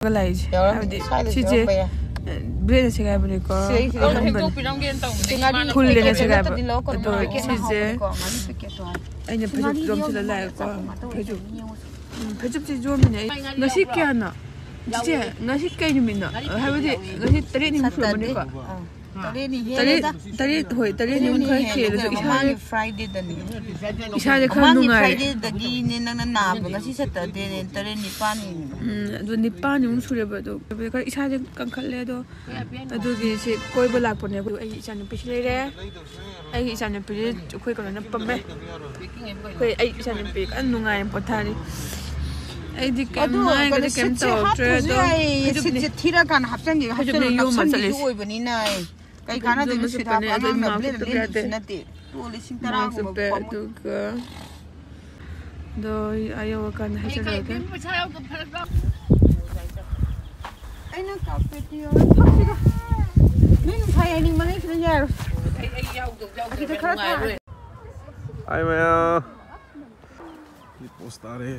Galais. Chiche. Breda segai bani ko. Full le segai ba. To chiche. Aina pajub dom sila lai ko. Pajub. Pajub chi jo mine. Ngasi kya na. Chiche ngasi kai ni mina. Habadi ngasi tare ni musu bani ko. Tare hoi tare ni mun khai khel so isa Friday da ni. Isa je khan nungai. Friday da gi ni nang na ba ngasi Saturday ni tare ni pa ni. Do ni pa ni mun sure ba do. Ka isa je kan khale do. Adu gi se koi ba lak pone ai isa ni pis le re. Ai isa ni pi khoi ka na pamme. Khoi ai isa ni pi kan nungai pothari. Ai di kem mai ga kem to tre do. Sit thira kan hapsan gi hapsan yo ma chale oi bani nai. Kai kana de su ta pa ma ble ble na te to le sing tara ko do ka do ayo kan ha chale ga ai na ka pe ti yo thak si ga min phai ai ni ma ai kre ya ai yau do ki ta khara ai ma ni postare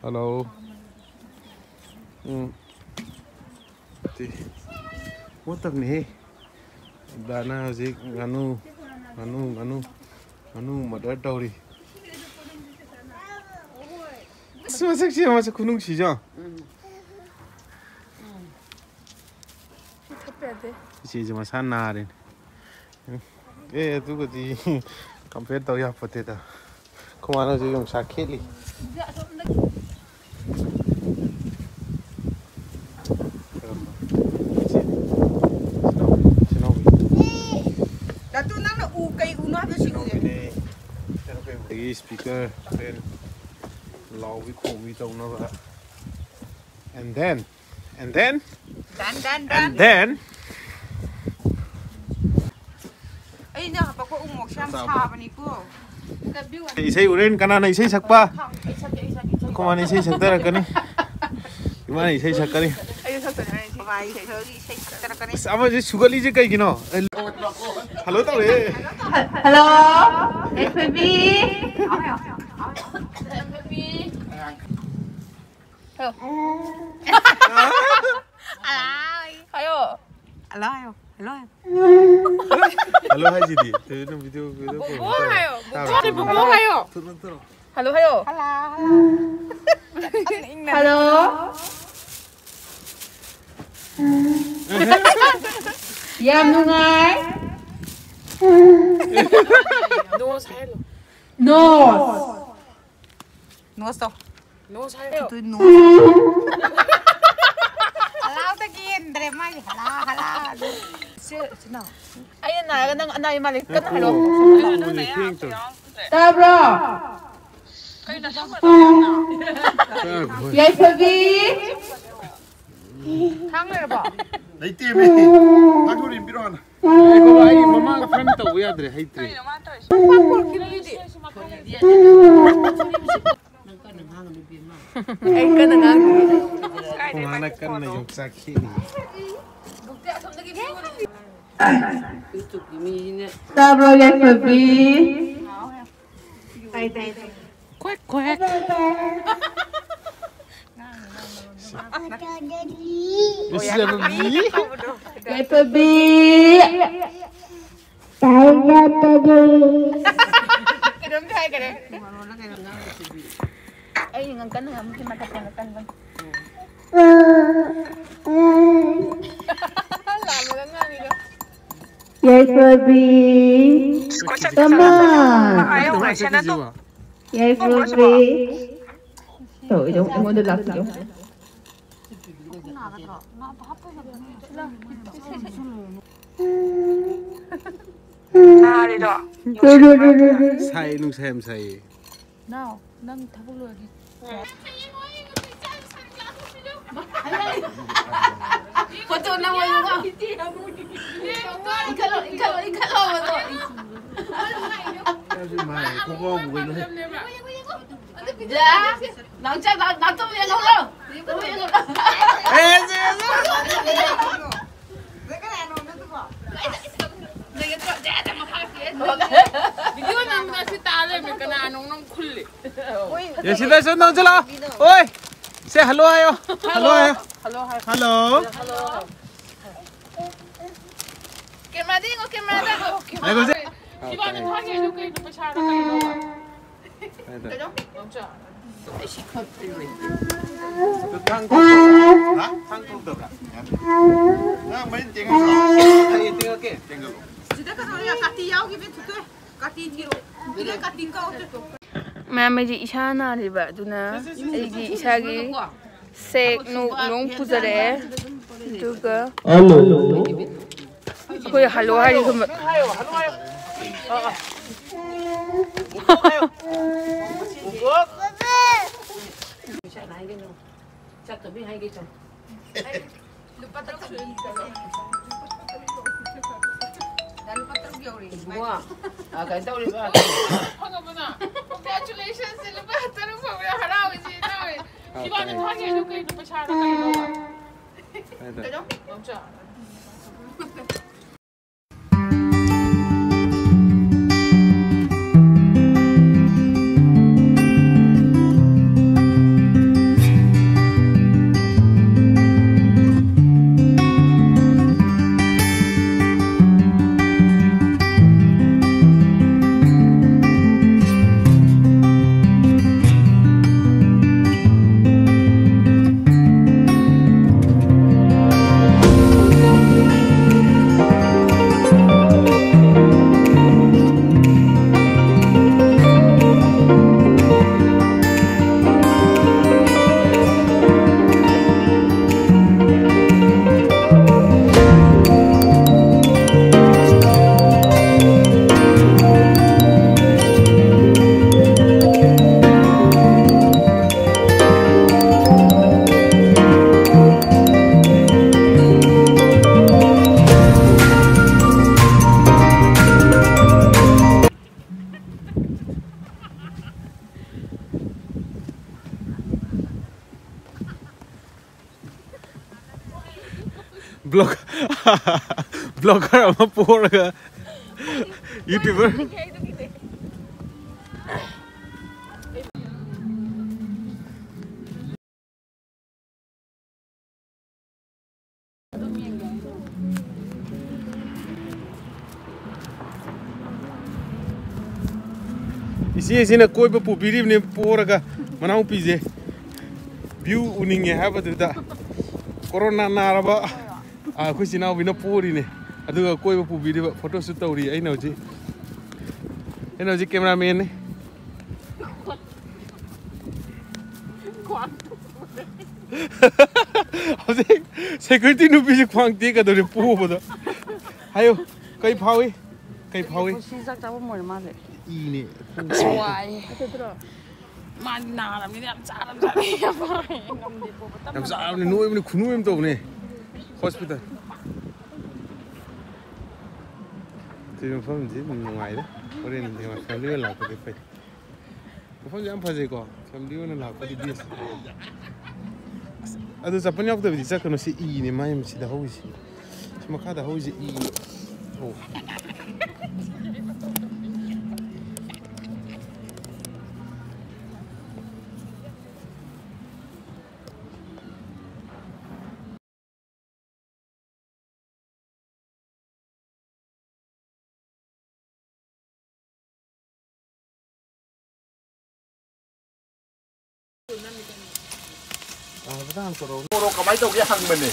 Hello. What the me? Dana zik anu mother dowry. Semua seksi macam kunung sih je. Sih cuma sana ni. Tu kau di compare tahu ya putih dah. Kau mana sih yang sakit ni? Datu nang na ukay uno apa sih tu? Lagi speaker, then loud we call we tahu napa. And then. Ay na apa ko umok siyam saba ni ko. Eise uren knna Eise sakpa. Kau mana Eise sakta rakani? Gimana Eise sakari? Ayo sakta ni Eise sakta rakani. Apa je sugali je kai gino? Hello tau le. Hello. Baby. Hello. Hello hai Jidi. Tu video ko. Bobo hayo. Turun. Hello hayo. Hello. Yam nungai. Nose hayo. Nose to. Nose hayo. Tu nose. Hello takin dre mai hello. Sino? Ayun na, anay malik ka na. Hello. Tabro. Yay Fabi. Hangler ba? Naiti me. Aku rin biron. Eko ai mama ka friend tau ya dre hai tre. Ay ka na nga. Kumana kan na yung sakit ni. Tabro Yay Fabi. Quack. This is a baby. Yay Fabi. Kedom thai ka de. Ay ngang kan nga mungkin mata kan bang. Lama ka nga ni ka. Yay Fabi. Come on. Ayaw nga siya na to. Yay Fabi. Trời ơi, em muốn được lạc gì không? Đi đó. Sai nung xem sai. Nào, nâng thắp lửa đi. Foto na mo yung ikalo mo to. Mai koko bukan ni. Ja, nang chắc nang to yang ngolo. Yes, sila sa nang sila. Oi, say hello ayo. Hello ayo. Hello. Camera dingo, camera dingo. Lego say. Sibani thage no kai no pachara kai no. Thang không? Hả? Thang không được à? Mấy tiếng rồi. Thầy tiếng cái tiếng rồi. Chỉ đó cái thôi là cắt tiao cái bên thôi, cắt tí rồi, bây giờ cắt tí cao chứ. Mẹ ji isha na ri ba duna ai gi isha gi sek no nong pujare duga hello koi hello hari khum Congratulations, Blogger ama por ka YouTuber. Isi na koi ba pubiri ne por ka manau pije view uninge ha ba da corona na ba a khu sinau bina puri ne aduga koi ba pubiri ba photo shoot tawri ai nauji cameraman ne Hause security nu bi khwang ti ka do re pu ba da ayo kai phawi Si sak ta mo ma le. I ne why man na lam ni am cha lam cha am sa ne no em ne khunu em to ne hospital thì phong chỉ mình ngoài đó, có nên thì mà family là có cái phải, phong chỉ phải gì có, family nó là có đi đi. À tôi sắp nhóc tôi thì chắc nó sẽ y này mai mình sẽ đào gì, mà khác đào gì y, oh. Betul kalau moro kamai tau dia hang bene.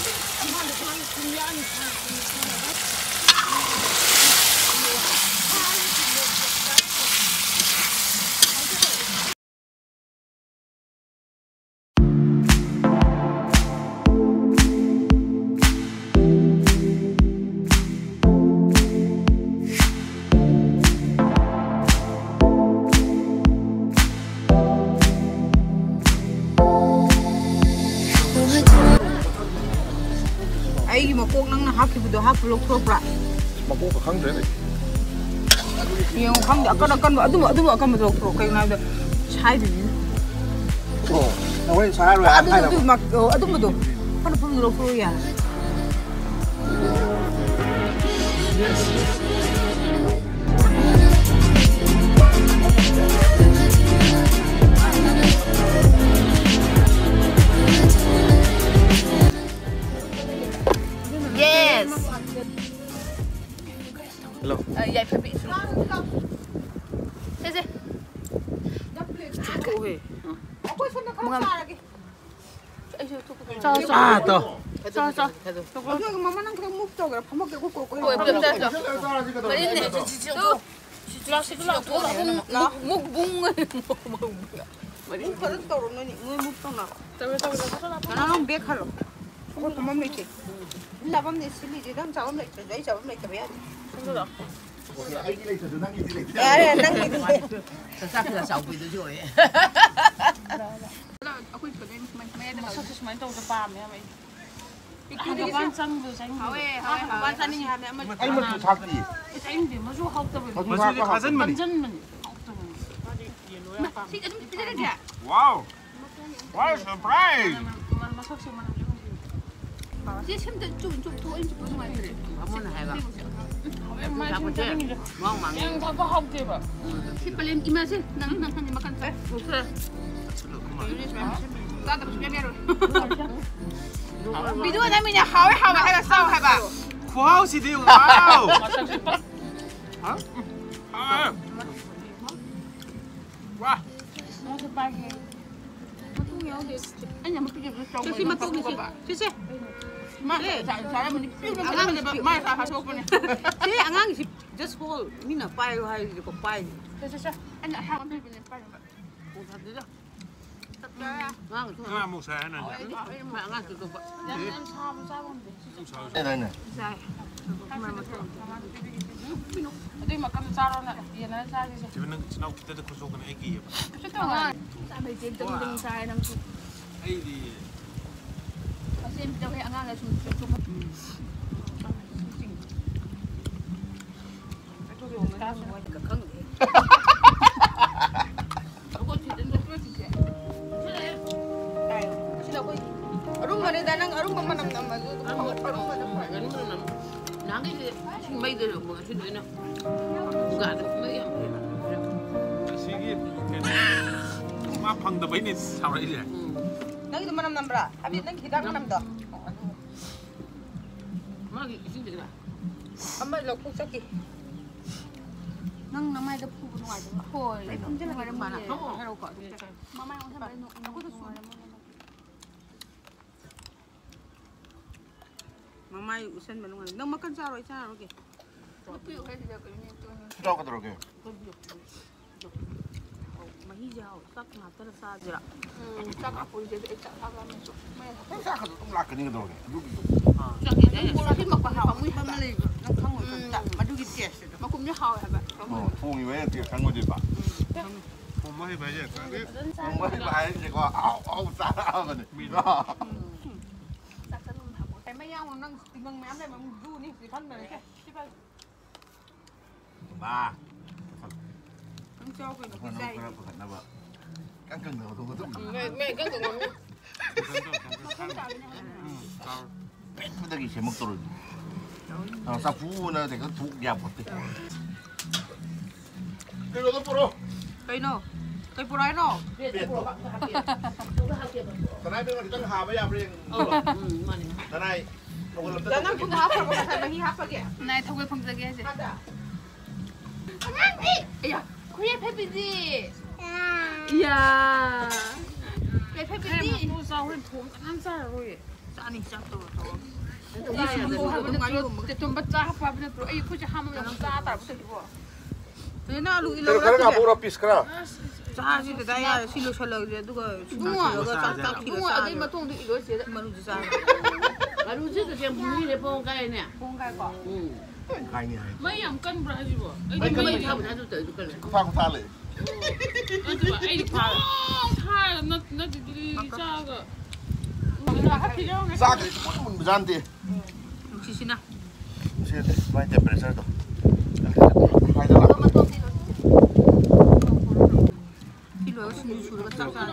Ai mà cô năng hấp thì vừa hấp lúc thôi lại. Mà cô phải khăng đấy này. Nhưng không được con vợ con một rồi cái nào được sai gì. Nó quên sai rồi. Ai đâu mà đúng rồi. Con được rồi rồi à. dạy phải bị xuống. Thế gì? 아, 또. 엄마 난 그냥 묵 떠. 밥 먹게 굽고 고. Ôi, bấm ra rồi. Mà đi nè, múc bung Mà đi phần tổ nó những người 묵 떠 나. 나는 백할로. 그거 밥 먹지. 나 밥 먹지. 리지 난 잡아 먹지. 내 잡아 먹지 왜? 힘들어. 야, 난 Sao là sáu vị được rồi. Aku ikut main ada masuk sih main tahu sepam ya main. Ikut wansan tuh saya. Hawe, wansan ini ada macam. Anh mà chủ thạc gì? Saya ini masuk học tập. Masuk di Kazan mana? Kazan mana? Sih kan tidak ada. Wow. Wow, surprise. Masuk sih mana? Dia sempat cuma tuh ini cuma main deh. Kamu nak apa? Main cuma ini. Mau mang. Yang tak faham dia pak. Si paling imas sih, nang makan teh. Oke. Tak terus biar biar. Video namanya hawe hay sao hay ba? Wow, si dia. Wow. Hả? Wow. Mau sepagi. Anh nhà mình bây giờ trồng. Chứ mà tôi chứ chứ. Mà saya menipil dengan mai saya masuk pun ni. Jadi angang sih just fall. Ni nak pai hai di ko pai. Saya anh nak hang ambil punya pai. Không thật đấy. Ngang một xe này. Mà ngang từ từ vậy. Đây đây này. Itu makan sarong nak. Dia nak saya. Sebenarnya senang kita ada kusukan egi ya. Betul kan? Sampai jeng saya nang tu. Ai di. Masih kita kayak angang lah cuma. Arung mana danang arung pemanam nama tu. Arung mana? Nanti sih mai dulu mau sih dulu. Enggak ada mai yang. Sige. Ma phang da bai ni sao đấy vậy? Nang itu manam nambra. Habis nang kita manam dah. Mà cái gì vậy? Amma lok pun sakit. Nang namai dah pun nuai tu. Hoi. Không chứ là người mana? Hello kau. Mama yang sampai aku tu suara. Mama usan menunggu. Nang makan saroi ke. Aku yuk hari dia kau ni tu. Đâu có được kìa. Mahijau, tak nak terasa je. Tak apa je tak apa masuk. Không sao không lạc cái gì đâu kìa. Tak ada. Tapi mak faham. Kamu yang mana? Nang kamu tak. Madu kita test. Mak kumnya hao ya ba. Phu như vậy thì khăn ngồi đi bà. Không mới phải vậy. Không mới phải chỉ có áo xa mà này. Em mấy ông nang tinggal mắm đây mà du ni si phân này cái. Ba. Không cho cái nó dây. Căng cứng đâu không có. Mẹ cái của mình. Cái gì 먹 떨어지. 사 부으나 내가 독이야 버티. 그거도 뿌려. Cây nó. Cây bù rái nó. Cái này bên cái hà bây giờ riêng. Cái này. Jangan nak pun hafal kau kata bagi hafal dia. Này thôi phong ra kia chứ. Iya, kau ya Pepe di. Iya. Pepe di. Aku sao rồi thùng ăn sao rồi. Sao ni sao tu. Tum baca apa benar tu? Ayo kau cakap mana baca tak betul tu. Thế nào lụi Pero cái này pura piscra. Sa si đây ya silo salo dia tu cái. Đúng rồi, ở đây mà thùng thì đối chế mà lụi sa. Mà lúc trước thì em muốn đi phong cây nè. Phong cái quả. Hai này. Mấy em cân bra gì bộ? Mấy cái thao nó tự tự cái. Không pha lại. Ai đi pha? Pha nó đi ra cái. Ra cái cũng gian thì. Si sina. Siya te, may temperature to. Hay đó là. Kilo sini sudah besar kan.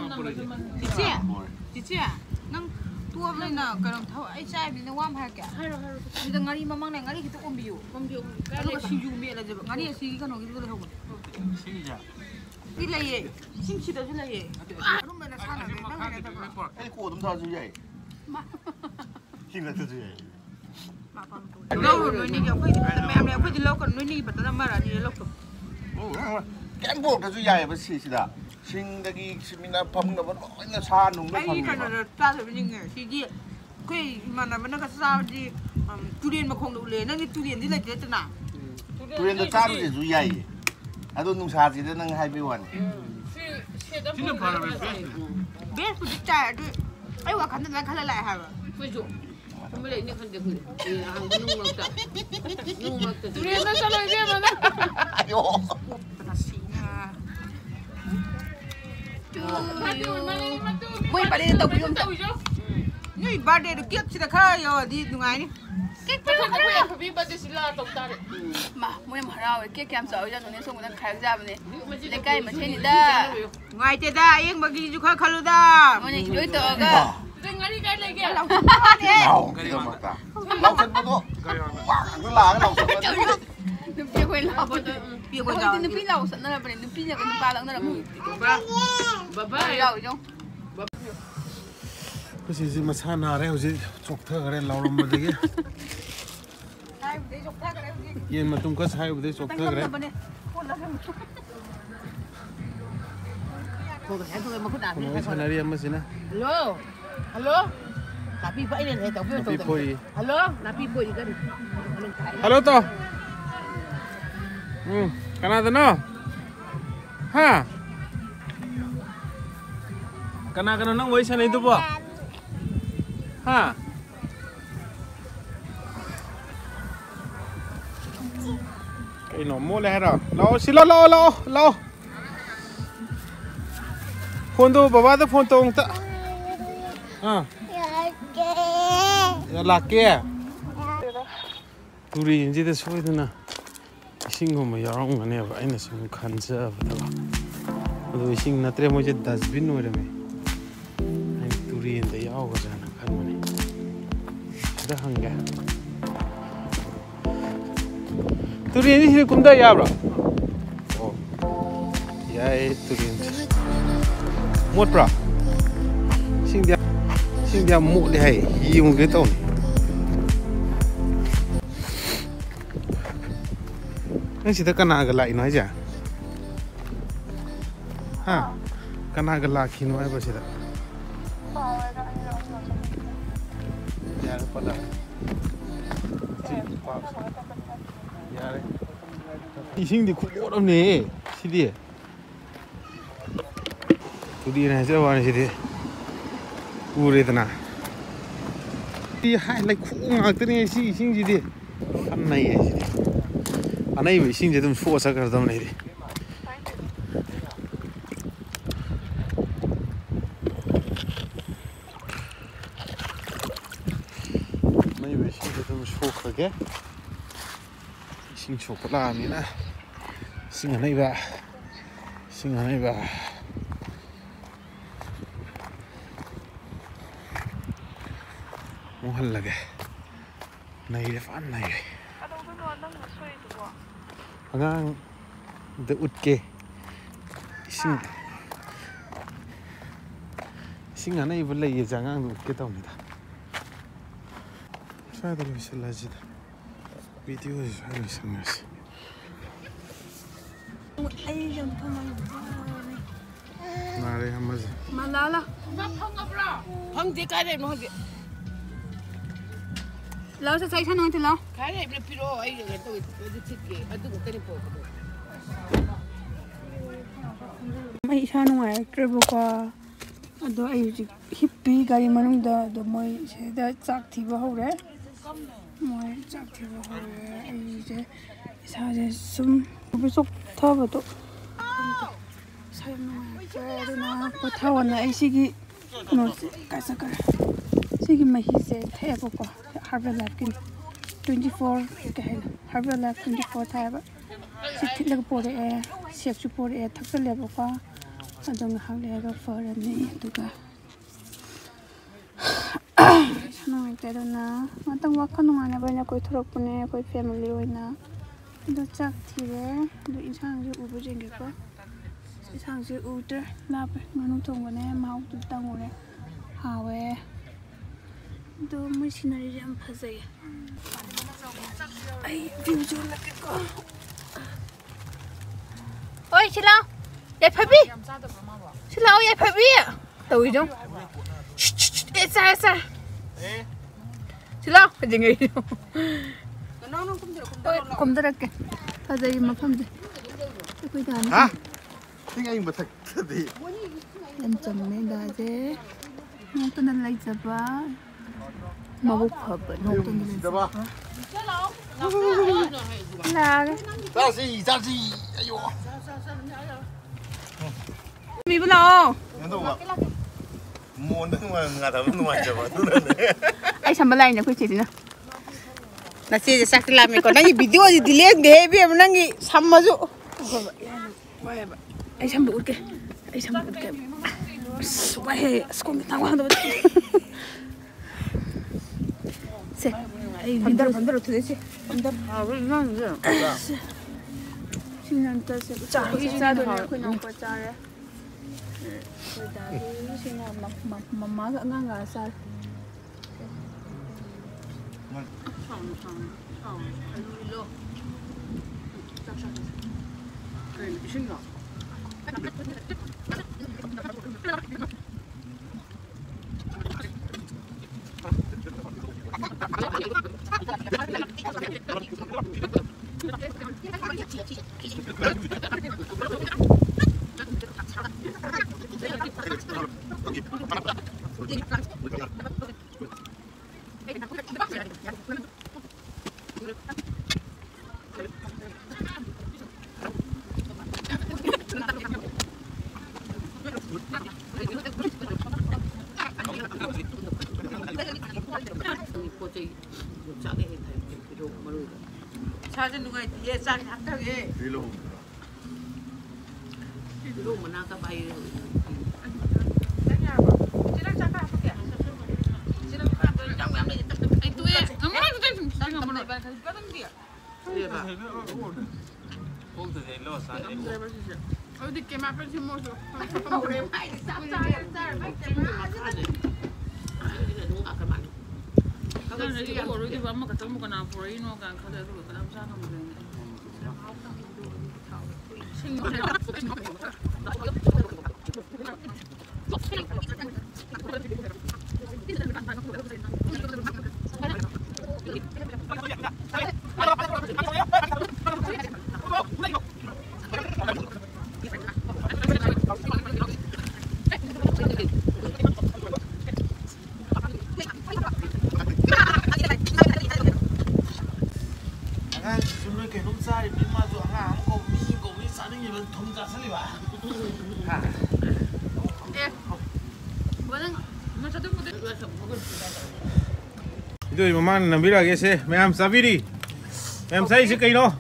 Cici, nang tua ni nak kalau tahu ai cai ni wam hai ke. Kita ngari mamang ni ngari kita ombiu. Kalau ka sinju mi la jeba. Ngari si kan orang kita dah. Sinja. Ila ye. Sinji dah ila ye. Rumah nak sana nang ni tak. Cái cổ chúng ta như vậy. Kim là thứ gì? lâu rồi nuôi nhiều khi mẹ mẹ khi lâu còn nuôi ni bắt đầu mà là ni lâu rồi cái bộ cái gì vậy bác sĩ đó sinh cái mình là phong nó vẫn nói là xa nung nó cái cái nó ra rồi mình nghe thì gì cái mà nó cái sao gì durian mà không đủ lên nó như durian thì lại cái thế nào durian nó xa rồi gì vậy à tôi nung xa gì đó năng hai mươi 진짜 바람이 biết cái trái đấy ấyว่าคันนั้นคันlại hả 그죠? 정말 있는 건데 그 한국 농 먹다. 농 먹다. 우리는 살아 이게 뭐나? 아유 mỗi bà đi tàu biêu như bà đi được kiếp chỉ là khai rồi đi đúng ai mà mỗi em hào cái kem sợi cho nên xong rồi khai ra bên này lấy cây mà thế này đó ngoài thế đó anh mà đi du khách khai luôn đó mà này đối tượng cơ nào cái đâu mà ta lau chân nó nó là cái đầu chân đừng biết quên lau biết quên lau đừng biết lau sẵn là bên đừng biết cái ba lần đó là 바바. lau chứ cái gì mà xa nào đấy hồi chọc thơ cái này lâu lắm rồi đấy yên mà tung có sai rồi đấy chọc thơ cái đấy 그거 해서 먹고 나. nói sao này đi em mà xin à Hello. Hello. Tapi vậy nên hệ tàu phiêu tàu. Hello. Tapi boy kan. hello to cái nào đó ha cái nào nó với sao này tụi bò ha cái nó mua lại rồi lo xí lo phone to baba to phone to ta à là kia turi 인지 대 소리나 이싱고뭐 여러 거네 봐 아니나 좀 간자 보다가 또 이싱 나트레 뭐지 다스빈 오래메 아니 turi인데 야오가잖아 간만에 그다 한가 turi인이 실 꿈다 야브라 야에 turi인 một bra xin dia mụ để hay dùng cái tông nó chỉ thấy cái nào cái lại nói chả ha cái nào cái lạ khi nói bao giờ ya nó pada ya đấy 이싱 디 고 어렵네 시디 둘이나 저번에 시디 우리드나 이 하이라이 쿵악더니 시 이싱지디 안나이 시디 안나이 왜 이싱지 좀 수어서 그러던 애들이 안나이 왜 이싱지 좀 수어하게 이싱 초콜라미나 싱하나이 봐 hân là cái này là phán này ngang để út kê sinh anh ấy vẫn lấy dạng ngang út kê tao này ta sao đây là sẽ là gì đó video sao là sao mà đây ham gì mà lá 황제 까래 뭐 황제. lau sẽ xây cho nó thì lau cái này nó piro ấy cái tôi thích cái tôi cũng cái này bỏ. mấy cha ngoài travel qua đó ai chỉ hippie gari manung đó moi sẽ đã chắc thì vào đấy moi chắc thì vào đấy ai sẽ sao sẽ sum bị sốc thao vào đó sao mà cái đó có thao anh ấy xí nó cái sao cái xí mà hi sẽ thay vào qua Harvard Lab kin 24 cái Harvard Lab 24 thay vào xí thịt là bộ đấy xếp chụp bộ đấy thắc cái level qua adong hawlega farani tuga no itero na matang wakano ana bana koi thorok pune koi family oina do chak thire do insang ju ubu jenge ko insang ju uter lap manu thong bane mau tu tang ore hawe Do my scenery am fazay. Ay, view jo laki ko. Oi, Silaw. Yai phabi. Silaw yai phabi. Tawi dong. Esa. Silaw, jingai. Kom da ke. Fazay mafam je. Koi da ni. Ha? Ting anh mà thật thì Em chồng mấy đà chứ. Không tôi nên lấy ra ba. Mà bốc hợp bởi không tôi nên lấy ra ba. Là cái. ra gì ayo Mì bún lò. nhớ đâu ạ muốn nhưng mà ngà thấm ngoài rồi mà Ai sao mà lại nhỉ, chị nào. Na si sakti la me ko nangi video di delete ge bi am nangi samaju. Ai sao bụt kìa. Ai sao bụt kìa. Vậy, con tao ăn đâu. Sẽ. Ai 반대로 되지? 반대로. 아, 왜 이러는데? 신난 뜻이 자, 이자도 그냥 거자래. 그다음에 신난 엄마가 안가 살. 사진 누가 뒤에 짠 합하게. đi luôn Lu mà ta bay Itu mama nambira gese, ma'am sabiri. Ma'am sai se kaino.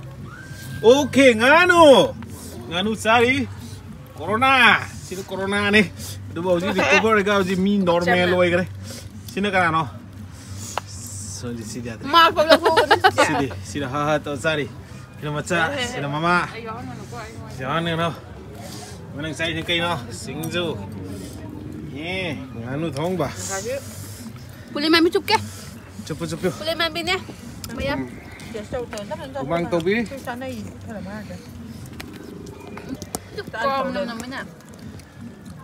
Okay, nganu sari. Corona, sino corona ne. Du bau ji recover ga ji mi normal loi gre. Sino kana no. So di sidi ade. Ma pa lo ko. Sidi ha to sari. Kino macha, sino mama. Jangan no. Manang sai se kaino, singju. Ye, nganu thong ba. Boleh mami cup ke? Cepet. Boleh mami ni. Mayam. Kumang tobi. Kom namanya.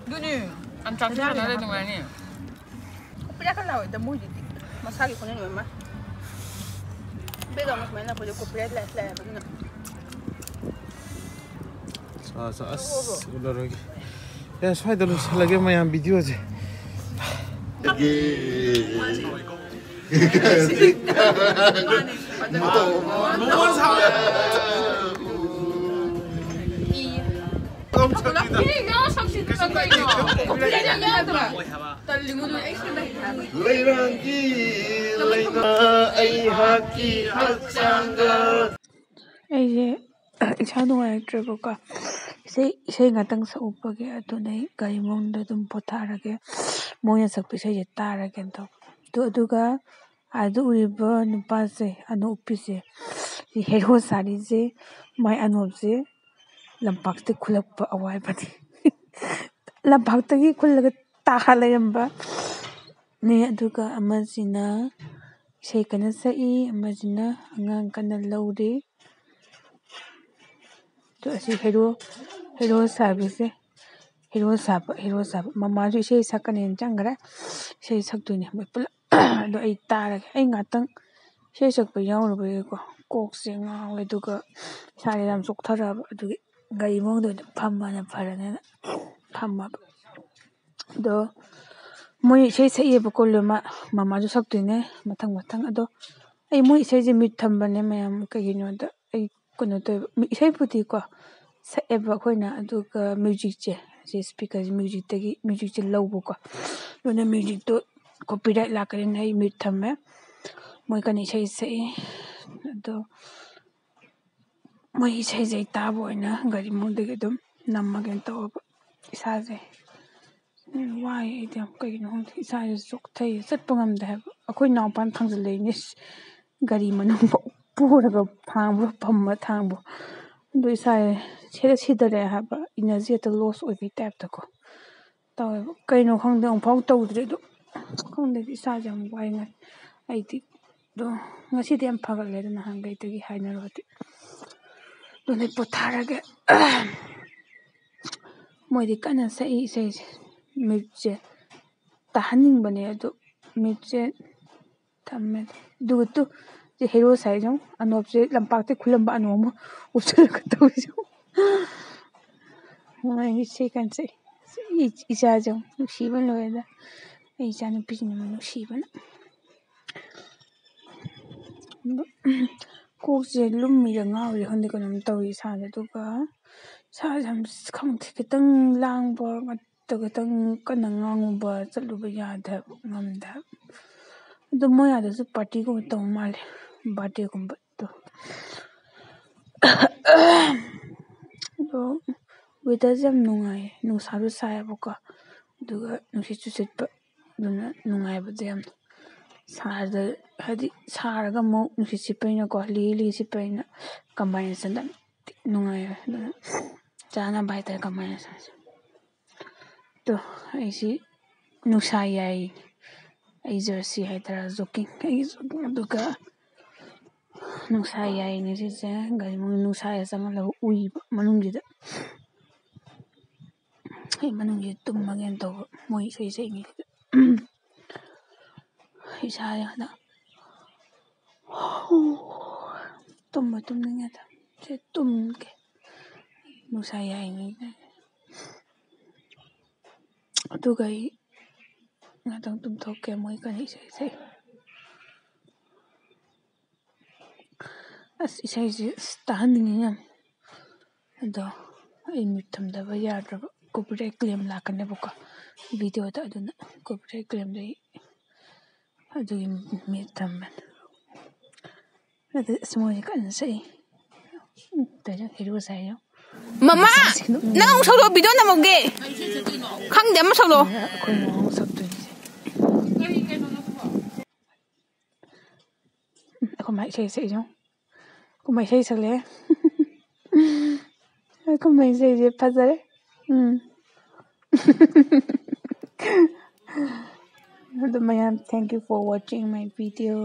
Duni, am chang chang na le ngani. Kopya ka law da mo di. Masagi ko ni mama. Bega mas mena ko kopya la ba na. As udah lagi. Ya, saya dulu lagi main video aja. Eise isa nungaitrebuka isei ngatang saupage adunai gari mongda dum potharage moya sakpe sei tarage to aduga adu uriba nupa se anu upise hero sari je mai anop je lampakte khulakpa awai bani lampakte gi khullaga ta halayamba ꯅꯦ ꯑꯗꯨꯒ ꯑꯃꯁꯤꯅ ꯏꯁꯩ ꯀꯟꯅ ꯁꯛꯏ ꯑꯃꯁꯤꯅ ꯑꯉꯥꯡ ꯀꯟꯅ ꯂꯧꯔꯤ ꯑꯗꯣ ꯑꯁꯤ ꯍꯦꯔꯣ ꯁꯥꯕꯤꯁꯦ ꯍꯦꯔꯣ ꯁꯥꯕ ꯃꯃꯥꯁꯨ ꯏꯁꯩ ꯁꯛꯀꯅꯦꯅ ꯆꯪꯈ꯭ꯔꯦ ꯏꯁꯩ ꯁꯛꯇꯣꯏꯅꯦ ꯃꯣꯏ ꯄꯨꯂꯞ ꯑꯗꯣ ꯑꯩ ꯇꯥꯔꯒꯦ ꯑꯩ ꯉꯥꯛꯇꯪ ꯏꯁꯩ ꯁꯛꯄ ꯌꯥꯎꯔꯨꯕꯒꯤꯀꯣ ꯀꯣꯛꯁꯦ ꯉꯥꯎꯋꯦ ꯑꯗꯨꯒ ꯏꯁꯥꯁꯦ ꯌꯥꯝ ꯆꯣꯛꯊꯔꯛꯑꯕ ꯑꯗꯨꯒꯤ ꯒꯥꯔꯤ ꯃꯅꯨꯡꯗ ꯑꯣꯏꯅ ꯐꯝꯕꯅ ꯐꯔꯅꯦꯅ ꯐꯝꯃꯕ ꯑꯗꯣ ꯃꯣꯏ ꯏꯁꯩ ꯁꯛꯏꯕꯀꯣ ꯂꯣꯏꯅꯃꯛ ꯃꯃꯥꯁꯨ ꯁꯛꯇꯣꯏꯅꯦ ꯃꯊꯪ ꯑꯗꯣ ꯑꯩ ꯃꯣꯏ ꯏꯁꯩꯁꯦ ꯃ꯭ꯌꯨꯠ ꯊꯝꯕꯅꯦ ꯃꯌꯥꯝ ꯀꯩꯒꯤꯅꯣꯗ ꯑꯩ ꯀꯩꯅꯣ ꯇꯧꯋꯦꯕ ꯏꯁꯩꯕꯨꯗꯤꯀꯣ ꯁꯛꯑꯦꯕ ꯑꯩꯈꯣꯏꯅ ꯑꯗꯨꯒ ꯃ꯭ꯌꯨꯖꯤꯛꯁꯦ ꯁꯤ ꯏꯁꯄꯤꯀꯔꯁꯦ ꯃ꯭ꯌꯨꯖꯤꯛꯁꯦ ꯂꯧꯕꯀꯣ ꯑꯗꯨꯅ ꯃ꯭ꯌꯨꯖꯤꯛꯇꯣ ꯀꯣꯄꯤꯔꯥꯏꯠ ꯂꯥꯛꯀꯅꯤꯅ ꯑꯩ ꯃ꯭ꯌꯨꯠ ꯊꯝꯃꯦ ꯃꯣꯏ ꯀꯟꯅ ꯏꯁꯩ ꯁꯛꯏ ꯑꯗꯣ ꯃꯣꯏ ꯏꯁꯩꯁꯦ ꯑꯩ ꯇꯥꯕ ꯑꯣꯏꯅ ꯒꯥꯔꯤ ꯃꯅꯨꯡꯗꯒꯤ ꯑꯗꯨꯝ ꯅꯝꯃꯒꯦꯅ ꯇꯧꯔꯕ ꯏꯁꯥꯁꯦ ꯋꯥꯏ ꯑꯩꯗꯤ ꯌꯥꯝ ꯀꯩꯒꯤꯅꯣ ꯈꯪꯗꯦ ꯏꯁꯥꯁꯦ ꯆꯣꯛꯊꯩ ꯆꯠꯄ ꯉꯝꯗꯦ ꯍꯥꯏꯕ ꯑꯩꯈꯣꯏ ꯏꯅꯥꯎꯄꯥꯅ ꯊꯥꯡꯖꯜꯂꯛꯏꯅꯦ ꯒꯥꯔꯤ ꯃꯅꯨꯡꯐꯥꯎ ꯄꯨꯔꯒ ꯐꯝꯕ ꯊꯥꯡꯕ ꯑꯗꯨ ꯏꯁꯥꯁꯦ ꯁꯤꯊꯔꯛꯑꯦ ꯍꯥꯏꯕ ꯏꯅꯔꯖꯤ ꯍꯦꯛꯇ ꯂꯣꯁ ꯑꯣꯏꯕꯒꯤ ꯇꯥꯏꯞꯇꯀꯣ ꯇꯧꯋꯦꯕ ꯀꯩꯅꯣ ꯈꯪꯗꯦ ꯑꯃꯨꯛꯐꯥꯎ ꯇꯧꯗ꯭ꯔꯤ ꯑꯗꯣ ꯈꯪꯗꯦ ꯏꯁꯥꯁꯦ ꯌꯥꯝ ꯋꯥꯏ ꯑꯩꯗꯤ ꯑꯗꯣ ꯉꯁꯤꯗꯤ ꯌꯥꯝ ꯐꯒꯠꯂꯦ ꯅꯍꯥꯟꯈꯩꯗꯒꯤ ꯍꯥꯏꯅꯔꯨꯔꯗꯤ ꯑꯗꯨꯅ ꯄꯣꯊꯥꯔꯒꯦ ꯃꯣꯏꯗꯤ ꯀꯟꯅ ꯁꯛꯏ ꯏꯁꯩꯁꯦ ꯃ꯭ꯌꯨꯠꯁꯦ ꯇꯥꯍꯟꯅꯤꯡꯕꯅꯦ ꯑꯗꯣ ꯃ꯭ꯌꯨꯠꯁꯦ ꯊꯝꯃꯦ ꯑꯗꯨꯒ ꯍꯦꯔꯣ ꯁꯥꯏꯖ ꯑꯅꯣꯞꯁꯦ ꯂꯝꯄꯥꯛꯇ ꯈꯨꯜꯂꯝꯕ ꯑꯅꯣꯞ ꯑꯃ ꯎꯞꯁꯜꯂꯒ ꯇꯧꯔꯤꯁꯦ ꯏꯁꯩ ꯀꯟꯅ ꯁꯛꯏ ꯏꯆꯥꯁꯦ ꯅꯨꯡꯁꯤꯕ ꯂꯣꯏꯔꯦꯗ ꯑꯩ ꯏꯆꯥ ꯅꯨꯄꯤꯁꯤꯅ ꯅꯨꯡꯁꯤꯕꯅ ꯀꯣꯛꯁꯦ ꯂꯨꯝꯃꯤꯔ ꯉꯥꯎꯔꯤꯔ ꯈꯪꯗꯦ ꯀꯩꯅꯣꯝ ꯇꯧꯏ ꯏꯁꯥꯁꯦ ꯑꯗꯨꯒ ꯏꯁꯥꯁꯦ ꯌꯥꯝ ꯈꯪꯗꯦ ꯈꯤꯇꯪ ꯂꯥꯡꯕ ꯈꯤꯇꯪ ꯀꯟꯅ ꯉꯥꯡꯉꯨꯕ ꯆꯠꯂꯨꯕ ꯌꯥꯗꯦ ꯉꯝꯗꯦ ꯑꯗꯣ ꯃꯣꯏ ꯑꯥꯗꯁꯨ ꯄꯥꯔꯇꯤꯒꯨꯝꯕ ꯇꯧ ꯃꯥꯜꯂꯦ ꯕꯥꯔꯗꯦꯒꯨꯝꯕꯗꯣ ꯑꯗꯣ ꯋꯦꯗꯔꯁꯦ ꯌꯥꯝ ꯅꯨꯡꯉꯥꯏꯌꯦ ꯅꯨꯡꯁꯥꯁꯨ ꯁꯥꯏꯌꯦꯕꯀꯣ ꯑꯗꯨꯒ ꯅꯨꯡꯁꯤꯠꯁꯨ ꯁꯤꯠꯄ ꯑꯗꯨꯅ ꯅꯨꯡꯉꯥꯏꯕꯗꯣ ꯌꯥꯝꯅ ꯍꯥꯏꯗꯤ ꯁꯥꯔꯒ ꯑꯃꯨꯛ ꯅꯨꯡꯁꯤꯠ ꯁꯤꯠꯄꯅꯤꯅꯀꯣ ꯂꯤ ꯁꯤꯠꯄꯅꯤꯅ ꯀꯝꯕꯥꯏꯅꯦꯁꯟꯗ ꯌꯥꯝ ꯅꯨꯡꯉꯥꯏꯌꯦ ꯑꯗꯨꯅ ꯆꯥꯅꯕ ꯍꯥꯏꯇꯥꯔꯦ ꯀꯝꯕꯥꯏꯅꯦꯁꯟꯁꯦ ꯑꯗꯣ ꯑꯩꯁꯤ ꯅꯨꯡꯁꯥ ꯌꯥꯏ ꯑꯩ ꯖꯔꯁꯤ ꯍꯥꯏꯇꯥꯔꯦ ꯖꯣꯀꯤꯡ ꯑꯩꯒꯤ ꯖꯣꯀꯤꯡ ꯑꯗꯨꯒ ꯅꯨꯡꯁꯥ ꯌꯥꯏꯅꯦ ꯁꯤꯁꯦ ꯒꯥꯔꯤ ꯅꯨꯡꯁꯥꯁꯦ ꯆꯪꯍꯜꯂꯒ ꯎꯏꯕ ꯃꯅꯨꯡꯁꯤꯗ ꯑꯩ ꯃꯅꯨꯡꯁꯤꯗ ꯇꯨꯝꯃꯒꯦꯅ ꯇꯧꯕ ꯃꯣꯏ ꯏꯁꯩ ꯁꯛꯏꯉꯩꯁꯤꯗ ꯏꯁꯥꯁꯦ ꯍꯟꯗꯛ ꯇꯨꯝꯅꯤꯡꯉꯦꯗ ꯁꯤ ꯇꯨꯝꯒꯦ ꯅꯨꯡꯁꯥ ꯌꯥꯏꯉꯩꯗ ꯑꯗꯨꯒ ꯑꯩ ꯉꯥꯛꯇꯪ ꯇꯨꯝꯊꯣꯛꯀꯦ ꯃꯣꯏ ꯀꯟꯅ ꯏꯁꯩ ꯁꯛꯏ ꯑꯁ ꯏꯁꯩꯁꯦ ꯇꯥꯍꯟꯅꯤꯡꯉꯤ ꯌꯥꯝ ꯑꯗꯣ ꯑꯩ ꯃ꯭ꯌꯨꯠ ꯊꯝꯗꯕ ꯌꯥꯗ꯭ꯔꯕ ꯀꯣꯄꯤꯔꯥꯏꯠ ꯀ꯭ꯂꯦꯝ ꯂꯥꯛꯀꯅꯦꯕꯀꯣ ꯚꯤꯗꯤꯑꯣꯗ ꯑꯗꯨꯅ ꯀꯣꯄꯤꯔꯥꯏꯠ ꯀ꯭ꯂꯦꯝꯗꯣ ꯑꯩ ꯑꯗꯨꯒꯤ ꯃ꯭ꯌꯨꯠ ꯊꯝꯕꯅꯤ ꯑꯗꯨ ꯑꯁ ꯃꯣꯏꯁꯦ ꯀꯟꯅ ꯁꯛꯏ ꯍꯦꯔꯣ ꯁꯥꯏ ꯃꯃꯥ ꯅꯪ ꯑꯃꯨꯛ ꯁꯛꯂꯣ ꯚꯤꯗꯤꯑꯣ ꯅꯝꯃꯧꯒꯦ ꯈꯪꯗꯦ ꯑꯃ ꯁꯛꯂꯣ ꯑꯩꯈꯣꯏ ꯃꯑꯣꯡ ꯁꯛꯇꯣꯏꯅꯤꯁꯦ ꯑꯩꯈꯣꯏ ꯃꯥ ꯏꯁꯩ ꯁꯛꯏꯁꯦ ꯑꯩꯈꯣꯏ ꯃꯥ ꯏꯁꯩ ꯁꯛꯂꯛꯑꯦ ꯑꯩꯈꯣꯏ ꯃꯥ ꯏꯁꯩꯁꯦ ꯐꯖꯔꯦ ꯑꯗꯨ ꯃꯌꯥꯝ thank you for watching my video